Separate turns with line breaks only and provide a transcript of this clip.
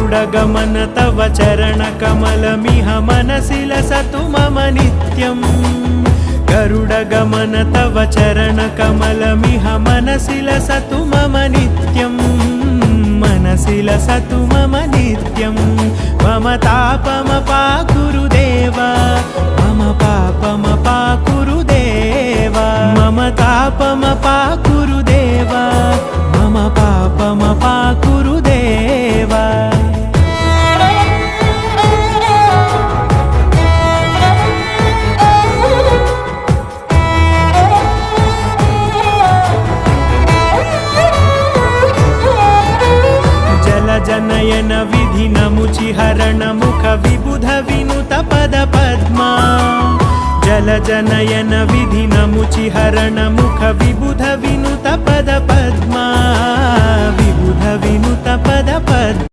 गरुडगमन तव चरणकमलमिह मनसि लसतु मम नित्यम् गरुडगमन तव चरणकमलमिह मनसि लसतु मम नित्यम् मनसि लसतु मम नित्यम् मम तापमपाकुरु देव मम पापमपाकुरु देव मम तापमपाकुरु देव मम पापमपाकुरु देव जनयन विधिनमुचिहरण मुख विबुध विनुत पद पद्मा जल जनयन विधिनमुचिहरण मुख विबुध विनुत पद पद्मा विबुध विनुत पद पद्मा